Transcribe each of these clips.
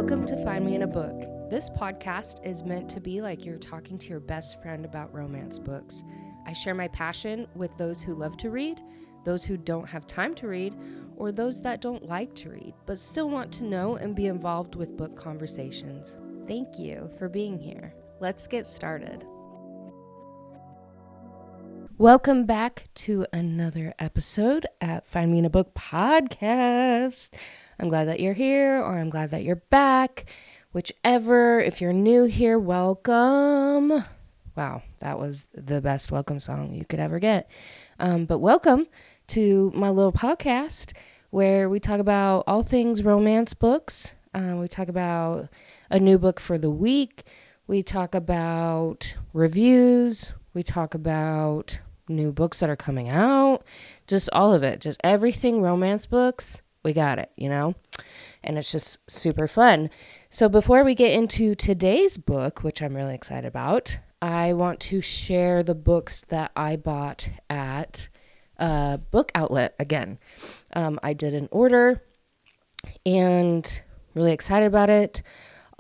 Welcome to Find Me in a Book. This podcast is meant to be like you're talking to your best friend about romance books. I share my passion with those who love to read, those who don't have time to read, or those that don't like to read, but still want to know and be involved with book conversations. Thank you for being here. Let's get started. Welcome back to another episode at Find Me in a Book podcast. I'm glad that you're here, or I'm glad that you're back. Whichever, if you're new here, welcome. Wow, that was the best welcome song you could ever get. But welcome to my little podcast where we talk about all things romance books. We talk about a new book for the week. We talk about reviews. We talk about new books that are coming out. Just all of it. Just everything romance books. We got it, you know? And it's just super fun. So before we get into today's book, which I'm really excited about, I want to share the books that I bought at a book outlet again. I did an order and really excited about it.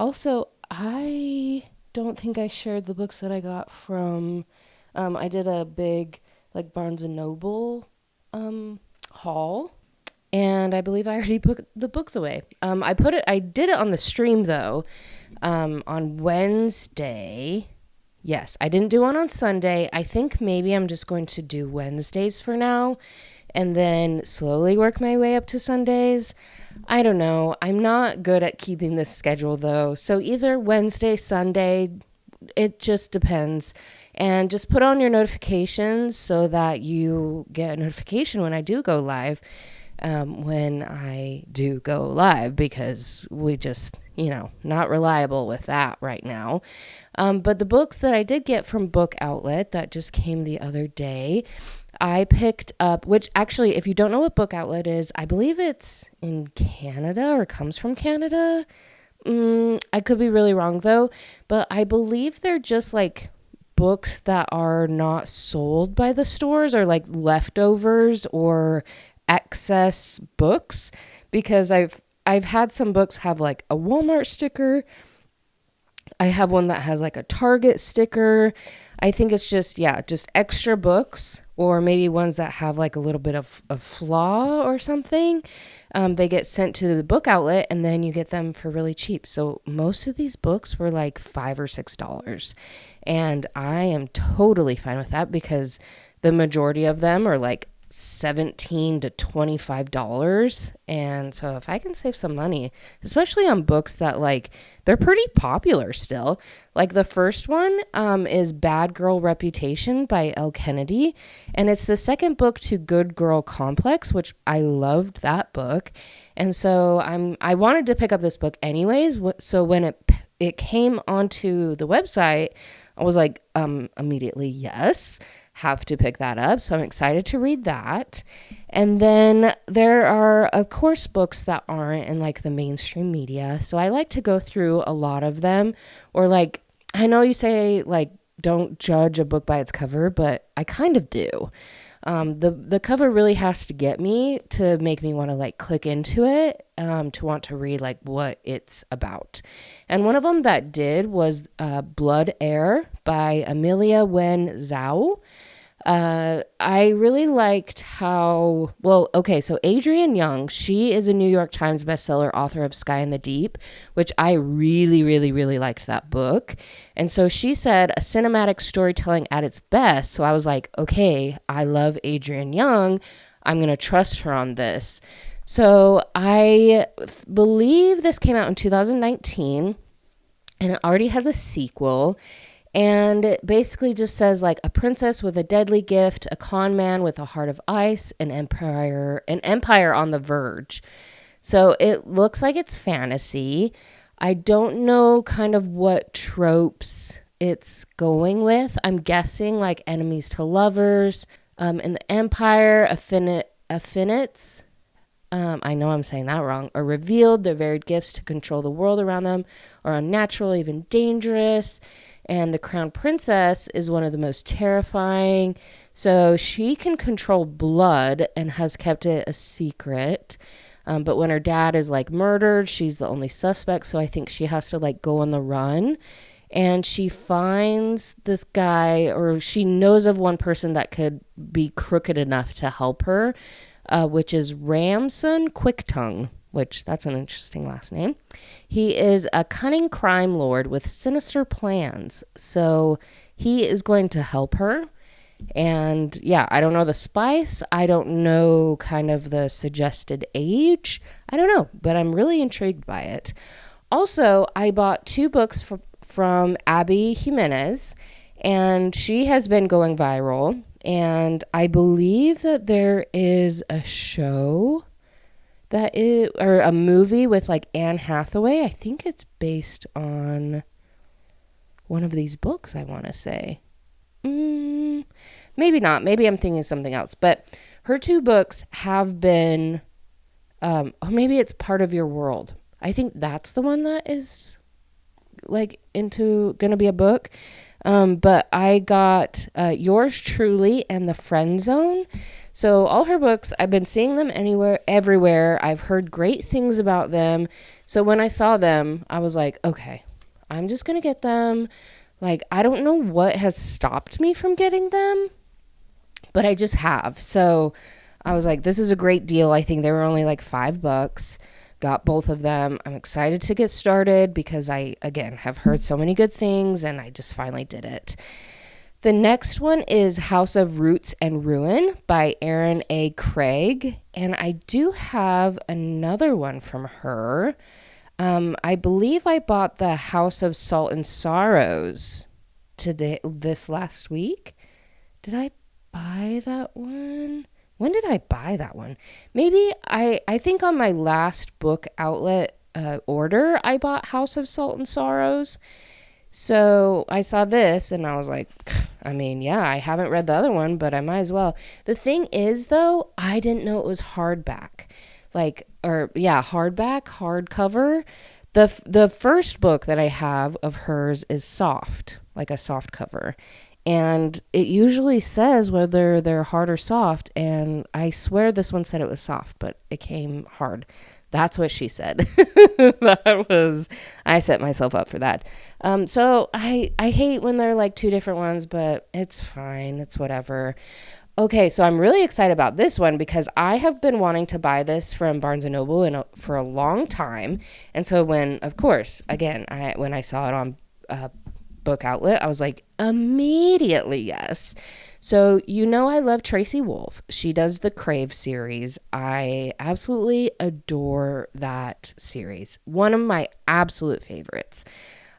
Also, I don't think I shared the books that I got from, I did a big like Barnes & Noble haul. And I believe I already put the books away. I did it on the stream though, on Wednesday. Yes, I didn't do one on Sunday. I think maybe I'm just going to do Wednesdays for now and then slowly work my way up to Sundays. I don't know. I'm not good at keeping this schedule though. So either Wednesday, Sunday, it just depends. And just put on your notifications so that you get a notification when I do go live. When I do go live, because we just, not reliable with that right now. But the books that I did get from Book Outlet that just came the other day, I picked up, which actually, if you don't know what Book Outlet is, I believe it's in Canada or comes from Canada. I could be really wrong though, but I believe they're just like books that are not sold by the stores or like leftovers or excess books, because I've had some books have like a Walmart sticker. I have one that has like a Target sticker. I think it's just extra books, or maybe ones that have like a little bit of a flaw or something. They get sent to the Book Outlet and then you get them for really cheap. So most of these books were like $5 or $6. And I am totally fine with that because the majority of them are like $17 to $25. And so if I can save some money, especially on books that like they're pretty popular still, like the first one is Bad Girl Reputation by Elle Kennedy, and it's the second book to Good Girl Complex, which I loved that book. And so I wanted to pick up this book anyways, so when it came onto the website, I was like immediately yes, have to pick that up. So I'm excited to read that. And then there are, of course, books that aren't in like the mainstream media. So I like to go through a lot of them, or like, I know you say like, don't judge a book by its cover, but I kind of do. The cover really has to get me to make me want to like click into it, to want to read like what it's about. And one of them that did was Blood Heir by Amelie Zhao. I really liked so Adrienne Young, she is a New York Times bestseller author of Sky in the Deep, which I really, really, really liked that book. And so she said a cinematic storytelling at its best. So I was like, okay, I love Adrienne Young. I'm going to trust her on this. So I believe this came out in 2019 and it already has a sequel. And it basically just says like a princess with a deadly gift, a con man with a heart of ice, an empire on the verge. So it looks like it's fantasy. I don't know kind of what tropes it's going with. I'm guessing like enemies to lovers, in the empire, affinites. I know I'm saying that wrong, are revealed. Their varied gifts to control the world around them are unnatural, even dangerous. And the crown princess is one of the most terrifying. So she can control blood and has kept it a secret. But when her dad is like murdered, she's the only suspect. So I think she has to like go on the run. And she finds this guy, or she knows of one person that could be crooked enough to help her, which is Ramson Quicktongue, which that's an interesting last name. He is a cunning crime lord with sinister plans. So he is going to help her. And yeah, I don't know the spice. I don't know kind of the suggested age. I don't know, but I'm really intrigued by it. Also, I bought 2 books from Abby Jimenez, and she has been going viral. And I believe that there is a show or a movie with like Anne Hathaway. I think it's based on one of these books, I want to say. Maybe not. Maybe I'm thinking something else. But her 2 books have been, or maybe it's Part of Your World. I think that's the one that is like gonna be a book. But I got Yours Truly and The Friend Zone. So all her books, I've been seeing them everywhere. I've heard great things about them. So when I saw them, I was like, okay, I'm just gonna get them. Like, I don't know what has stopped me from getting them, but I just have. So I was like, this is a great deal. I think they were only like $5. Got both of them. I'm excited to get started because I, again, have heard so many good things, and I just finally did it. The next one is House of Roots and Ruin by Erin A. Craig. And I do have another one from her. I believe I bought the House of Salt and Sorrows this last week. Did I buy that one? When did I buy that one? Maybe I think on my last book outlet order, I bought House of Salt and Sorrows. So I saw this and I was like, I mean, yeah, I haven't read the other one, but I might as well. The thing is, though, I didn't know it was hardback. Hardcover. The first book that I have of hers is soft, like a soft cover. And it usually says whether they're hard or soft. And I swear this one said it was soft, but it came hard. That's what she said. I set myself up for that. So I hate when they're like 2 different ones, but it's fine. It's whatever. Okay, so I'm really excited about this one because I have been wanting to buy this from Barnes & Noble for a long time. And so when I saw it on book outlet, I was like, immediately yes. So I love Tracy Wolff. She does the Crave series. I absolutely adore that series. One of my absolute favorites.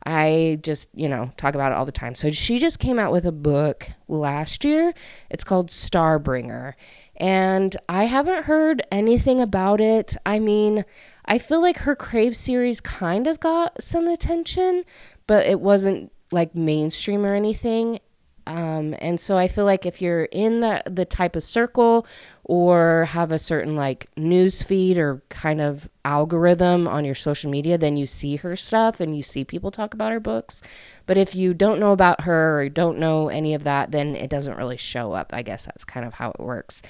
I just, talk about it all the time. So she just came out with a book last year. It's called Starbringer. And I haven't heard anything about it. I mean, I feel like her Crave series kind of got some attention, but it wasn't like mainstream or anything. And so I feel like if you're in the type of circle or have a certain like news feed or kind of algorithm on your social media, then you see her stuff and you see people talk about her books. But if you don't know about her or don't know any of that, then it doesn't really show up. I guess that's kind of how it works.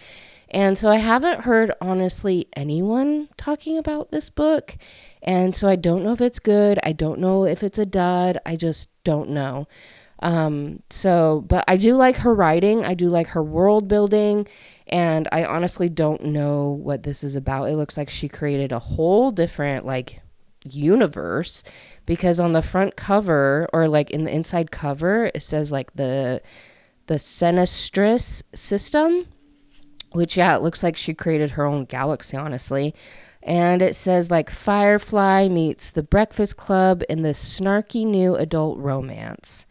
And so I haven't heard, honestly, anyone talking about this book. And so I don't know if it's good. I don't know if it's a dud. I just don't know. But I do like her writing. I do like her world building. And I honestly don't know what this is about. It looks like she created a whole different like universe, because on the front cover or like in the inside cover, it says like the Sinistris system, which, yeah, it looks like she created her own galaxy, honestly. And it says like Firefly meets The Breakfast Club in this snarky new adult romance.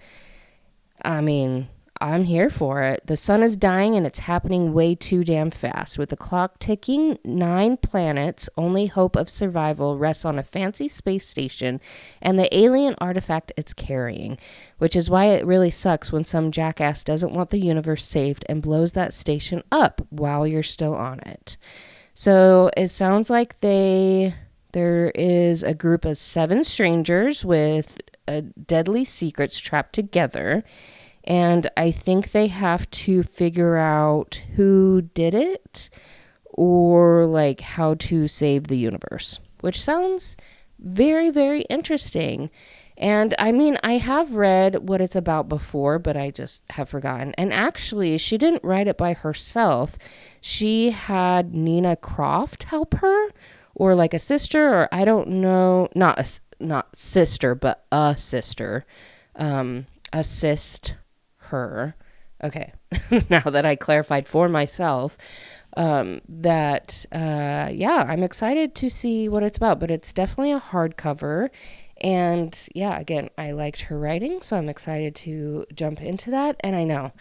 I mean, I'm here for it. The sun is dying and it's happening way too damn fast. With the clock ticking, 9 planets' only hope of survival rests on a fancy space station and the alien artifact it's carrying, which is why it really sucks when some jackass doesn't want the universe saved and blows that station up while you're still on it. So it sounds like there is a group of 7 strangers with deadly secrets trapped together. And I think they have to figure out who did it or like How to Save the Universe, which sounds very, very interesting. And I mean, I have read what it's about before, but I just have forgotten. And actually, she didn't write it by herself. She had Nina Croft help her, or like a sister, or I don't know, not sister, but a sister, assist her. Okay, now that I clarified for myself, yeah, I'm excited to see what it's about, but it's definitely a hardcover. And yeah, again, I liked her writing, so I'm excited to jump into that. And I know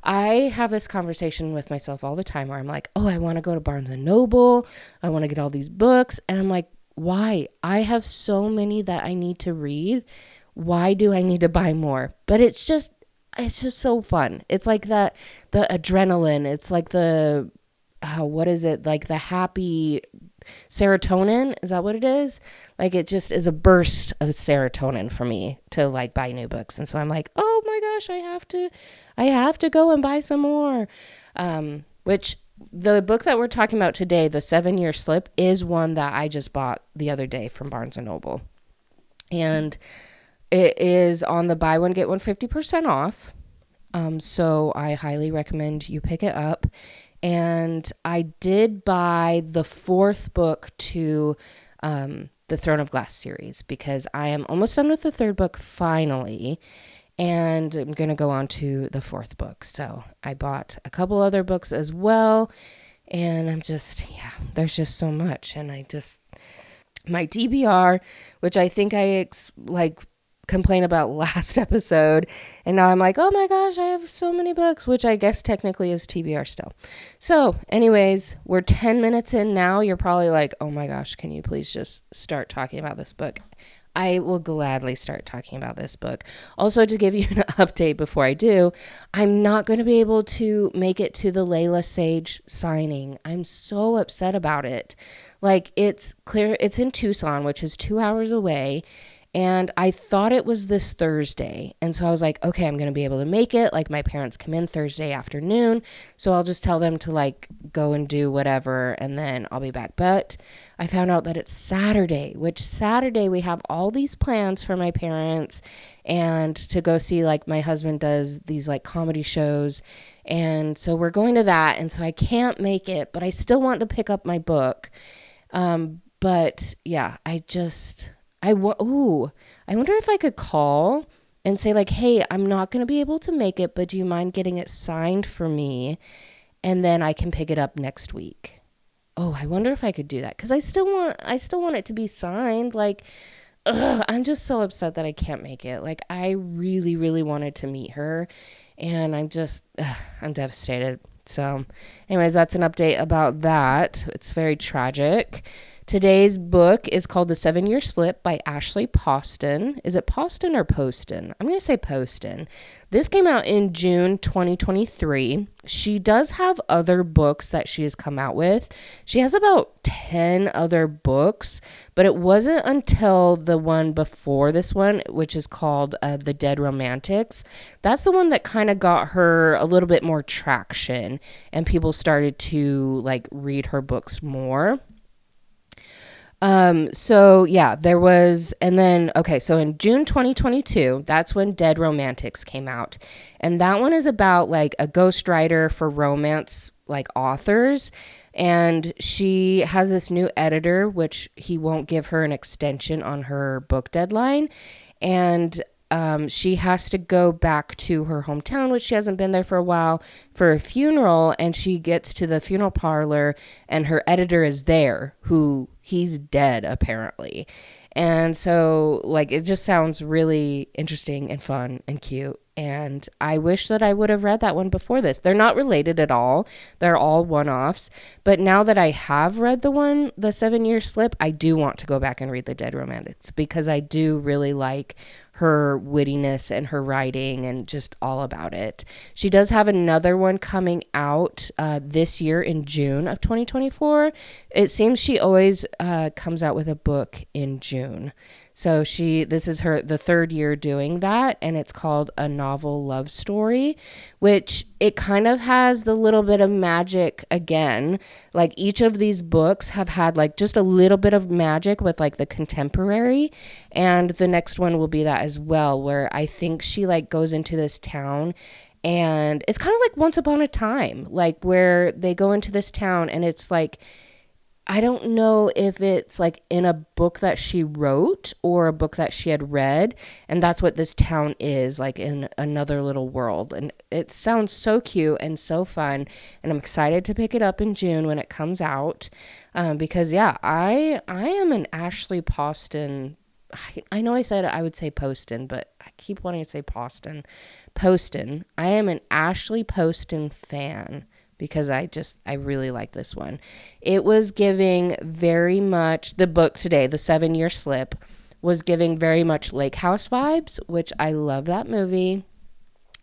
I have this conversation with myself all the time where I'm like, oh, I want to go to Barnes and Noble. I want to get all these books. And I'm like, why? I have so many that I need to read. Why do I need to buy more? But it's just so fun. It's like the adrenaline. It's like what is it? Like the happy serotonin. Is that what it is? Like it just is a burst of serotonin for me to like buy new books. And so I'm like, oh my gosh, I have to go and buy some more. Which the book that we're talking about today, The 7-Year Slip, is one that I just bought the other day from Barnes and Noble. And it is on the buy one, get one 50% off. So I highly recommend you pick it up. And I did buy the 4th book to the Throne of Glass series because I am almost done with the 3rd book finally. And I'm going to go on to the 4th book. So I bought a couple other books as well. And I'm just, there's just so much. And my TBR, which I think I complain about last episode, and now I'm like, oh my gosh, I have so many books, which I guess technically is TBR still. So anyways, we're 10 minutes in now. You're probably like, oh my gosh, can you please just start talking about this book? I will gladly start talking about this book. Also, to give you an update before I do, I'm not going to be able to make it to the Lyla Sage signing. I'm so upset about it. Like, it's in Tucson, which is 2 hours away. And I thought it was this Thursday. And so I was like, okay, I'm going to be able to make it. Like, my parents come in Thursday afternoon. So I'll just tell them to like go and do whatever. And then I'll be back. But I found out that it's Saturday, which Saturday we have all these plans for my parents and to go see, like, my husband does these like comedy shows. And so we're going to that. And so I can't make it, but I still want to pick up my book. But yeah, I wonder if I could call and say like, hey, I'm not going to be able to make it, but do you mind getting it signed for me? And then I can pick it up next week. Oh, I wonder if I could do that. Cause I still want it to be signed. Like, I'm just so upset that I can't make it. Like, I really, really wanted to meet her, and I'm devastated. So anyways, that's an update about that. It's very tragic. Today's book is called The 7-Year Slip by Ashley Poston. Is it Poston or Poston? I'm going to say Poston. This came out in June 2023. She does have other books that she has come out with. She has about 10 other books, but it wasn't until the one before this one, which is called The Dead Romantics. That's the one that kind of got her a little bit more traction, and people started to like read her books more. So yeah, there was, and then, okay, so in June 2022, that's when Dead Romantics came out. And that one is about like a ghostwriter for romance, like authors. And she has this new editor, which he won't give her an extension on her book deadline. And she has to go back to her hometown, which she hasn't been there for a while, for a funeral. And she gets to the funeral parlor and her editor is there, he's dead apparently. And so like, it just sounds really interesting and fun and cute. And I wish that I would have read that one before this. They're not related at all. They're all one-offs. But now that I have read the 7-Year Slip, I do want to go back and read The Dead Romantics because I do really like her wittiness and her writing and just all about it. She does have another one coming out this year in June of 2024. It seems she always comes out with a book in June. So this is the third year doing that, and it's called A Novel Love Story, which it kind of has the little bit of magic again. Like each of these books have had like just a little bit of magic with like the contemporary, and the next one will be that as well, where I think she like goes into this town, and it's kind of like Once Upon a Time, like where they go into this town and it's like, I don't know if it's like in a book that she wrote or a book that she had read. And that's what this town is, like in another little world. And it sounds so cute and so fun. And I'm excited to pick it up in June when it comes out. Because yeah, I am an Ashley Poston. I know I said I would say Poston, but I keep wanting to say Poston. Poston. I am an Ashley Poston fan, because I really like this one. It was giving very much, the book today, The 7-Year Slip, was giving very much Lake House vibes, which I love that movie.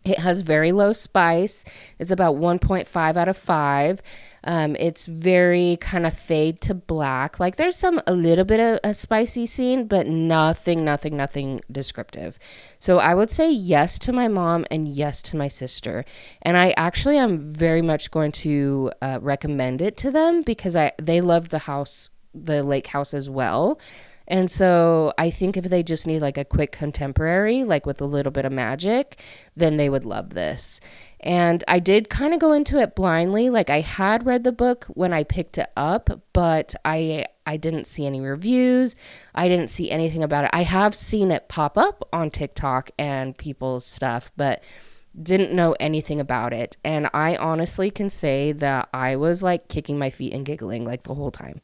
It has very low spice. It's about 1.5 out of 5. It's very kind of fade to black. Like there's a little bit of a spicy scene, but nothing descriptive. So I would say yes to my mom and yes to my sister. And I actually am very much going to recommend it to them, because they loved the lake house as well. And so I think if they just need like a quick contemporary, like with a little bit of magic, then they would love this. And I did kind of go into it blindly. Like I had read the book when I picked it up, but I didn't see any reviews. I didn't see anything about it. I have seen it pop up on TikTok and people's stuff, but didn't know anything about it. And I honestly can say that I was like kicking my feet and giggling like the whole time.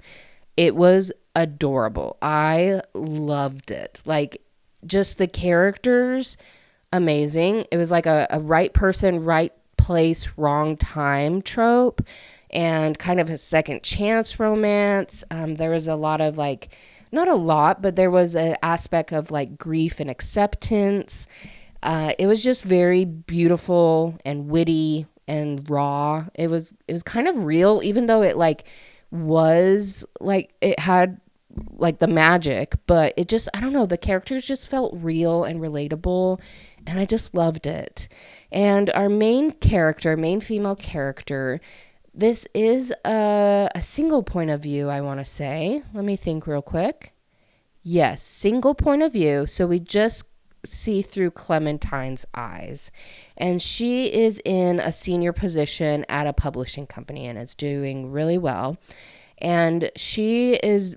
It was adorable. I loved it. Like just the characters, amazing. It was like a right person, right place, wrong time trope, and kind of a second chance romance. There was a lot of like, not a lot, but there was an aspect of like grief and acceptance. It was just very beautiful and witty and raw. It was kind of real, even though it like was like, it had like the magic, but it just, I don't know, the characters just felt real and relatable, and I just loved it. And our main female character, this is a single point of view, I want to say. Let me think real quick. Yes, single point of view. So we just see through Clementine's eyes, and she is in a senior position at a publishing company and it's doing really well, and she is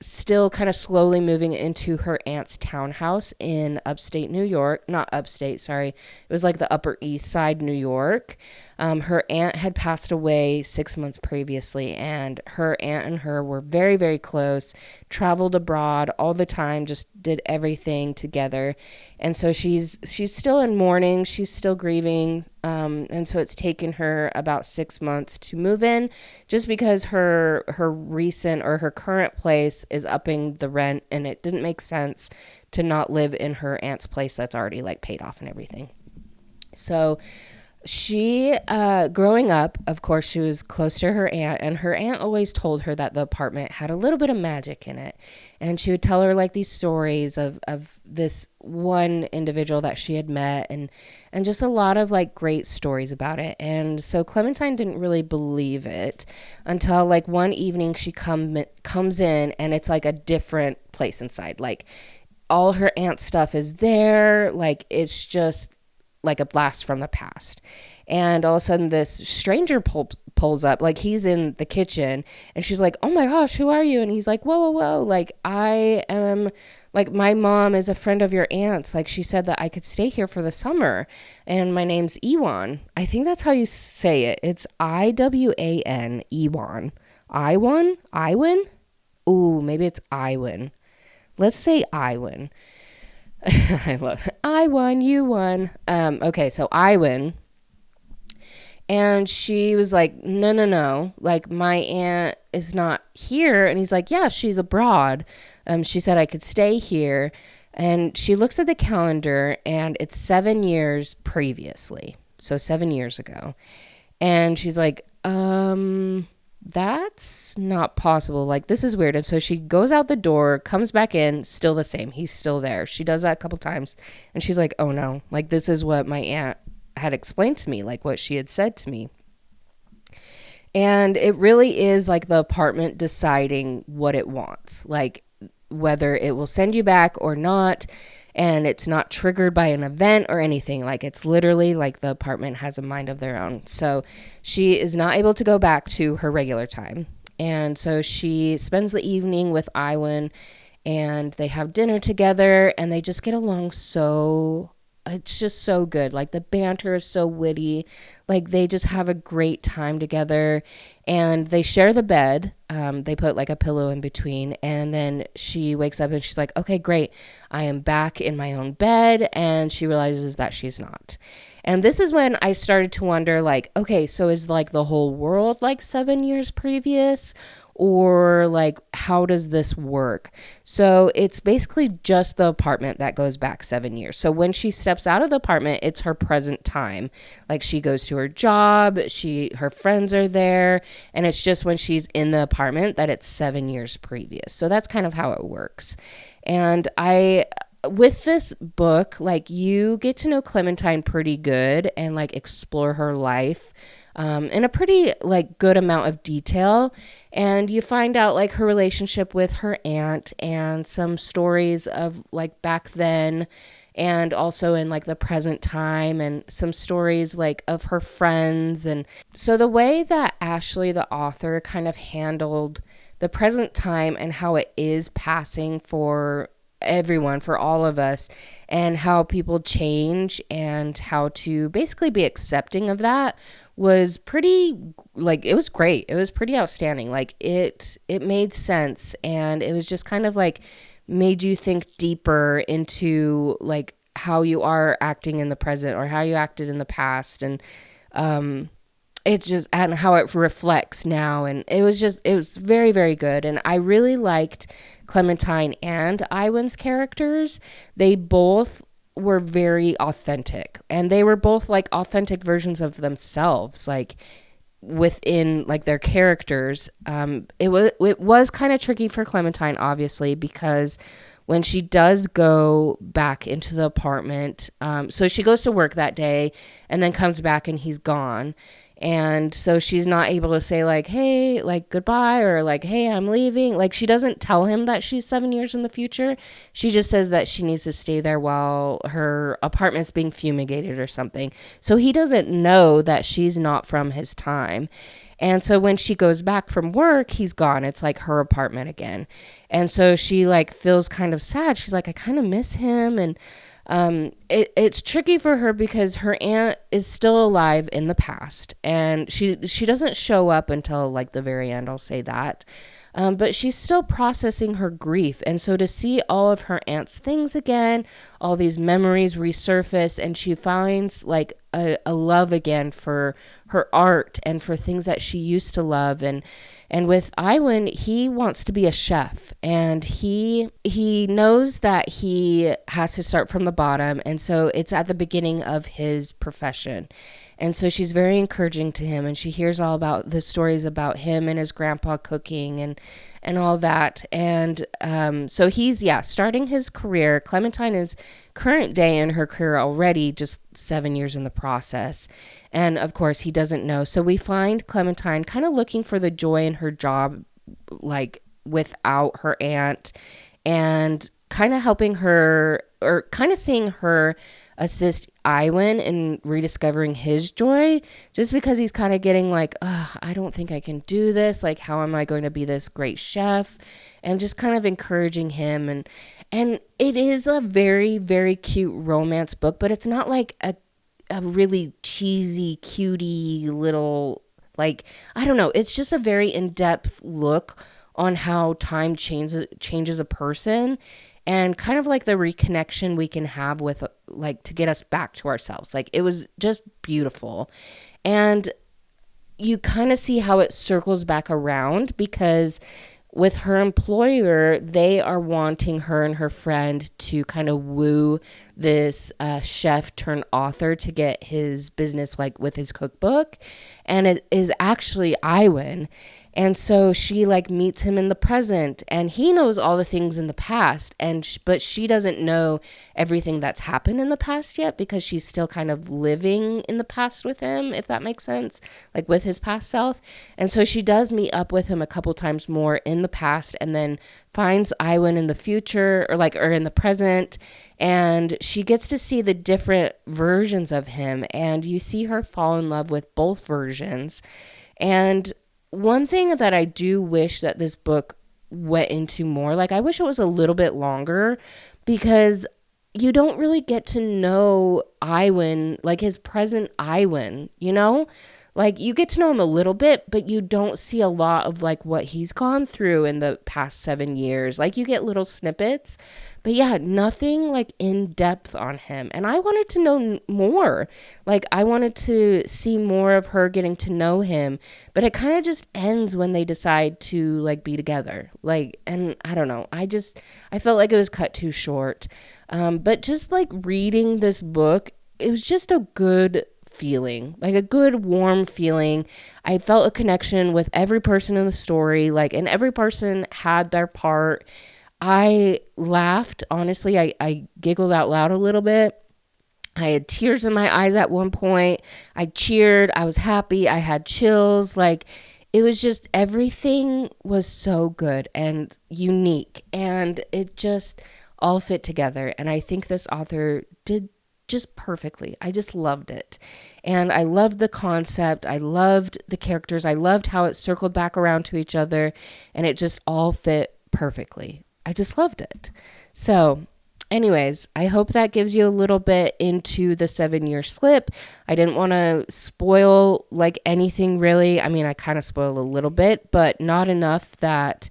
still kind of slowly moving into her aunt's townhouse in upstate New York. Not upstate, sorry. It was like the Upper East Side, New York. Her aunt had passed away 6 months previously, and her aunt and her were very, very close, traveled abroad all the time, just did everything together. And so she's still in mourning. She's still grieving. And so it's taken her about 6 months to move in, just because her recent or her current place is upping the rent, and it didn't make sense to not live in her aunt's place that's already like paid off and everything. So she, growing up, of course, she was close to her aunt, and her aunt always told her that the apartment had a little bit of magic in it. And she would tell her like these stories of this one individual that she had met, and just a lot of like great stories about it. And so Clementine didn't really believe it until like one evening she comes in, and it's like a different place inside. Like all her aunt's stuff is there. Like it's just like a blast from the past. And all of a sudden this stranger pulls up, like he's in the kitchen, and she's like, "Oh my gosh, who are you?" And he's like, whoa, like I am, like my mom is a friend of your aunt's, like she said that I could stay here for the summer, and my name's Iwan. I think that's how you say it. It's Iwan, Iwan. Iwan? Ooh, maybe it's Iwan. Let's say Iwan. I love it. I won, you won. Okay, so I win. And she was like, no, like my aunt is not here. And he's like, yeah, she's abroad. She said I could stay here. And she looks at the calendar, and it's 7 years previously. So 7 years ago. And she's like, that's not possible. Like, this is weird. And so she goes out the door, comes back in, still the same. He's still there. She does that a couple times. And she's like, oh no, like, this is what my aunt had explained to me, like what she had said to me. And it really is like the apartment deciding what it wants, like whether it will send you back or not. And it's not triggered by an event or anything. Like, it's literally like the apartment has a mind of their own. So she is not able to go back to her regular time. And so she spends the evening with Iwan, and they have dinner together, and they just get along so, it's just so good. Like, the banter is so witty. Like, they just have a great time together, and they share the bed. They put like a pillow in between, and then she wakes up and she's like, okay, great. I am back in my own bed. And she realizes that she's not. And this is when I started to wonder, like, okay, so is like the whole world like 7 years previous? Or like, how does this work? So it's basically just the apartment that goes back 7 years. So when she steps out of the apartment, it's her present time. Like, she goes to her job, her friends are there, and it's just when she's in the apartment that it's 7 years previous. So that's kind of how it works. And with this book, like, you get to know Clementine pretty good and like explore her life in a pretty like good amount of detail. And you find out like her relationship with her aunt and some stories of like back then, and also in like the present time, and some stories like of her friends. And so the way that Ashley, the author, kind of handled the present time and how it is passing for everyone, for all of us, and how people change and how to basically be accepting of that was pretty, like, it was great. It was pretty outstanding. Like, it made sense, and it was just kind of like made you think deeper into like how you are acting in the present or how you acted in the past. And it's just, and how it reflects now. And it was very, very good. And I really liked Clementine and Iwan's characters. They both were very authentic, and they were both like authentic versions of themselves, like within like their characters. It was kind of tricky for Clementine, obviously, because when she does go back into the apartment, so she goes to work that day and then comes back and he's gone. And so she's not able to say like, hey, like goodbye, or like, hey, I'm leaving. Like, she doesn't tell him that she's 7 years in the future. She just says that she needs to stay there while her apartment's being fumigated or something. So he doesn't know that she's not from his time. And so when she goes back from work, he's gone. It's like her apartment again. And so she like feels kind of sad. She's like, I kind of miss him. And it's tricky for her because her aunt is still alive in the past, and she doesn't show up until like the very end, I'll say that. But she's still processing her grief. And so to see all of her aunt's things again, all these memories resurface, and she finds like a love again for her art and for things that she used to love. And with Iwan, he wants to be a chef, and he knows that he has to start from the bottom. And so it's at the beginning of his profession. And so she's very encouraging to him, and she hears all about the stories about him and his grandpa cooking and all that. And so he's, starting his career. Clementine is current day in her career already, just 7 years in the process. And of course, he doesn't know. So we find Clementine kind of looking for the joy in her job, like without her aunt, and kind of helping her, or kind of seeing her assist Iwan in rediscovering his joy, just because he's kind of getting like, I don't think I can do this. Like, how am I going to be this great chef? And just kind of encouraging him. And it is a very, very cute romance book, but it's not like a really cheesy, cutie little, like, I don't know. It's just a very in-depth look on how time changes a person, and kind of like the reconnection we can have with, like, to get us back to ourselves. Like, it was just beautiful. And you kind of see how it circles back around, because with her employer, they are wanting her and her friend to kind of woo this chef turned author to get his business, like with his cookbook. And it is actually Iwan. And so she like meets him in the present, and he knows all the things in the past, but she doesn't know everything that's happened in the past yet, because she's still kind of living in the past with him, if that makes sense, like with his past self. And so she does meet up with him a couple times more in the past, and then finds Iwan in the future, or in the present, and she gets to see the different versions of him, and you see her fall in love with both versions. And one thing that I do wish that this book went into more, like I wish it was a little bit longer, because you don't really get to know Iwan, like his present Iwan, you know? Like you get to know him a little bit, but you don't see a lot of like what he's gone through in the past 7 years. Like you get little snippets, but yeah, nothing like in depth on him. And I wanted to know more. Like I wanted to see more of her getting to know him, but it kind of just ends when they decide to like be together. Like, and I don't know. I felt like it was cut too short. But just like reading this book, it was just a good feeling, like a good warm feeling. I felt a connection with every person in the story, like, and every person had their part. I laughed, honestly. I giggled out loud a little bit. I had tears in my eyes at one point. I cheered. I was happy. I had chills. Like, it was just, everything was so good and unique, and it just all fit together. And I think this author did just perfectly. I just loved it. And I loved the concept. I loved the characters. I loved how it circled back around to each other, and it just all fit perfectly. I just loved it. So anyways, I hope that gives you a little bit into the 7-year slip. I didn't want to spoil like anything really. I mean, I kind of spoiled a little bit, but not enough that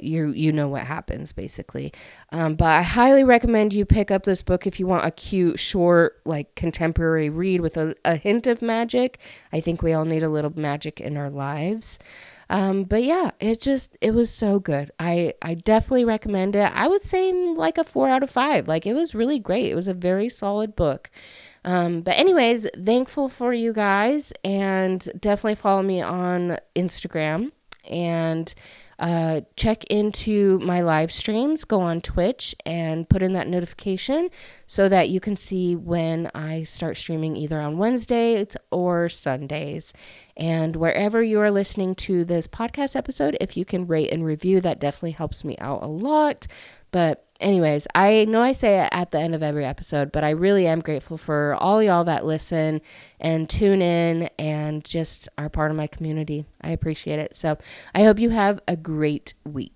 you know what happens basically. But I highly recommend you pick up this book if you want a cute, short, like contemporary read with a hint of magic. I think we all need a little magic in our lives. But yeah, it was so good. I definitely recommend it. I would say like a 4 out of 5. Like it was really great. It was a very solid book. But anyways, thankful for you guys, and definitely follow me on Instagram, and check into my live streams. Go on Twitch and put in that notification so that you can see when I start streaming, either on Wednesdays or Sundays. And wherever you are listening to this podcast episode, if you can rate and review, that definitely helps me out a lot. But anyways, I know I say it at the end of every episode, but I really am grateful for all y'all that listen and tune in and just are part of my community. I appreciate it. So I hope you have a great week.